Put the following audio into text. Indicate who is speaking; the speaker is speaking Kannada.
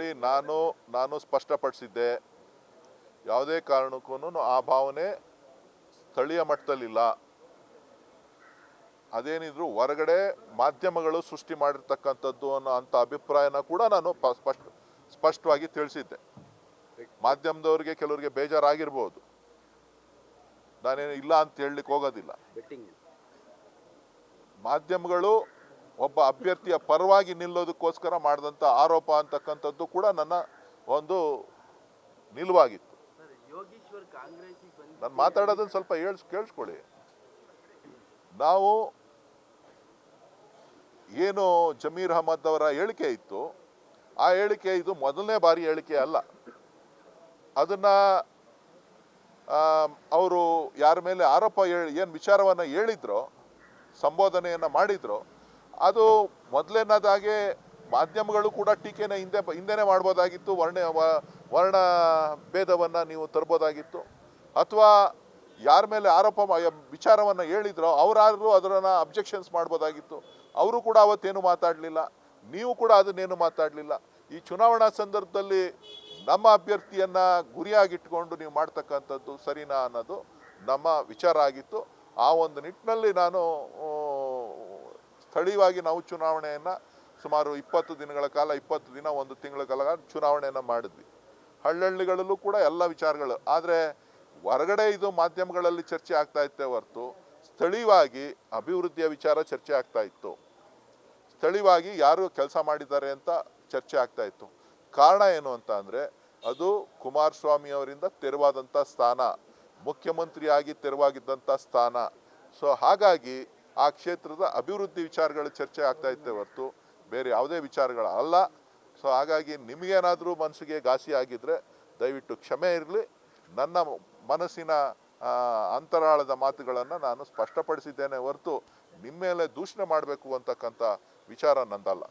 Speaker 1: ನೋಡಿ, ನಾನು ಸ್ಪಷ್ಟಪಡಿಸಿದ್ದೆ, ಯಾವುದೇ ಕಾರಣಕ್ಕೂ ಆ ಭಾವನೆ ಸ್ಥಳೀಯ ಮಟ್ಟದಲ್ಲಿಲ್ಲ. ಅದೇನಿದ್ರು ಹೊರಗಡೆ ಮಾಧ್ಯಮಗಳು ಸೃಷ್ಟಿ ಮಾಡಿರ್ತಕ್ಕಂಥದ್ದು ಅನ್ನೋ ಅಂಥ ಅಭಿಪ್ರಾಯನ ಕೂಡ ನಾನು ಸ್ಪಷ್ಟವಾಗಿ ತಿಳಿಸಿದ್ದೆ. ಮಾಧ್ಯಮದವ್ರಿಗೆ ಕೆಲವರಿಗೆ ಬೇಜಾರಾಗಿರ್ಬೋದು, ನಾನೇನು ಇಲ್ಲ ಅಂತ ಹೇಳಲಿಕ್ಕೆ ಹೋಗೋದಿಲ್ಲ. ಮಾಧ್ಯಮಗಳು ಒಬ್ಬ ಅಭ್ಯರ್ಥಿಯ ಪರವಾಗಿ ನಿಲ್ಲೋದಕ್ಕೋಸ್ಕರ ಮಾಡಿದಂಥ ಆರೋಪ ಅಂತಕ್ಕಂಥದ್ದು ಕೂಡ ನನ್ನ ಒಂದು ನಿಲುವಾಗಿತ್ತು. ನಾನು ಮಾತಾಡೋದನ್ನು ಸ್ವಲ್ಪ ಕೇಳಿಸ್ಕೊಳ್ಳಿ. ನಾವು ಏನು ಜಮೀರ್ ಅಹಮದ್ ಅವರ ಹೇಳಿಕೆ ಇತ್ತು, ಆ ಹೇಳಿಕೆ ಇದು ಮೊದಲನೇ ಬಾರಿ ಹೇಳಿಕೆ ಅಲ್ಲ. ಅದನ್ನ ಅವರು ಯಾರ ಮೇಲೆ ಆರೋಪ ಏನು ವಿಚಾರವನ್ನು ಹೇಳಿದ್ರೋ, ಸಂಬೋಧನೆಯನ್ನು ಮಾಡಿದ್ರೋ, ಅದು ಮೊದಲನೇದಾಗೆ ಮಾಧ್ಯಮಗಳು ಕೂಡ ಟೀಕೆನ ಹಿಂದೆನೇ ಮಾಡ್ಬೋದಾಗಿತ್ತು. ವರ್ಣ ಭೇದವನ್ನು ನೀವು ತರ್ಬೋದಾಗಿತ್ತು. ಅಥವಾ ಯಾರ ಮೇಲೆ ಆರೋಪ ವಿಚಾರವನ್ನು ಹೇಳಿದ್ರೋ ಅವರಾದರೂ ಅದನ್ನು ಅಬ್ಜೆಕ್ಷನ್ಸ್ ಮಾಡ್ಬೋದಾಗಿತ್ತು. ಅವರು ಕೂಡ ಅವತ್ತೇನು ಮಾತಾಡಲಿಲ್ಲ, ನೀವು ಕೂಡ ಅದನ್ನೇನು ಮಾತಾಡಲಿಲ್ಲ. ಈ ಚುನಾವಣಾ ಸಂದರ್ಭದಲ್ಲಿ ನಮ್ಮ ಅಭ್ಯರ್ಥಿಯನ್ನು ಗುರಿಯಾಗಿಟ್ಕೊಂಡು ನೀವು ಮಾಡ್ತಕ್ಕಂಥದ್ದು ಸರಿನಾ ಅನ್ನೋದು ನಮ್ಮ ವಿಚಾರ ಆಗಿತ್ತು. ಆ ಒಂದು ನಿಟ್ಟಿನಲ್ಲಿ ನಾನು ಸ್ಥಳೀಯವಾಗಿ ನಾವು ಚುನಾವಣೆಯನ್ನು ಸುಮಾರು 20 ದಿನಗಳ ಕಾಲ, 20 ದಿನ, 1 ತಿಂಗಳ ಕಾಲ ಚುನಾವಣೆಯನ್ನು ಮಾಡಿದ್ವಿ. ಹಳ್ಳಿಗಳಲ್ಲೂ ಕೂಡ ಎಲ್ಲ ವಿಚಾರಗಳು. ಆದರೆ ಹೊರಗಡೆ ಇದು ಮಾಧ್ಯಮಗಳಲ್ಲಿ ಚರ್ಚೆ ಆಗ್ತಾ ಇತ್ತೆ ಹೊರತು ಸ್ಥಳೀಯವಾಗಿ ಅಭಿವೃದ್ಧಿಯ ವಿಚಾರ ಚರ್ಚೆ ಆಗ್ತಾ ಇತ್ತು. ಸ್ಥಳೀಯವಾಗಿ ಯಾರು ಕೆಲಸ ಮಾಡಿದ್ದಾರೆ ಅಂತ ಚರ್ಚೆ ಆಗ್ತಾ ಇತ್ತು. ಕಾರಣ ಏನು ಅಂತ ಅಂದರೆ, ಅದು ಕುಮಾರಸ್ವಾಮಿ ಅವರಿಂದ ತೆರವಾದಂಥ ಸ್ಥಾನ, ಮುಖ್ಯಮಂತ್ರಿಯಾಗಿ ತೆರವಾಗಿದ್ದಂಥ ಸ್ಥಾನ. ಸೊ ಹಾಗಾಗಿ ಆ ಕ್ಷೇತ್ರದ ಅಭಿವೃದ್ಧಿ ವಿಚಾರಗಳು ಚರ್ಚೆ ಆಗ್ತಾ ಇತ್ತೆ ಹೊರತು ಬೇರೆ ಯಾವುದೇ ವಿಚಾರಗಳಲ್ಲ. ಸೊ ಹಾಗಾಗಿ ನಿಮಗೇನಾದರೂ ಮನಸ್ಸಿಗೆ ಘಾಸಿ ಆಗಿದ್ದರೆ ದಯವಿಟ್ಟು ಕ್ಷಮೆ ಇರಲಿ. ನನ್ನ ಮನಸ್ಸಿನ ಅಂತರಾಳದ ಮಾತುಗಳನ್ನು ನಾನು ಸ್ಪಷ್ಟಪಡಿಸಿದ್ದೇನೆ ಹೊರತು ನಿಮ್ಮ ಮೇಲೆ ದೂಷಣೆ ಮಾಡಬೇಕು ಅಂತಕ್ಕಂಥ ವಿಚಾರ ನಂದಲ್ಲ.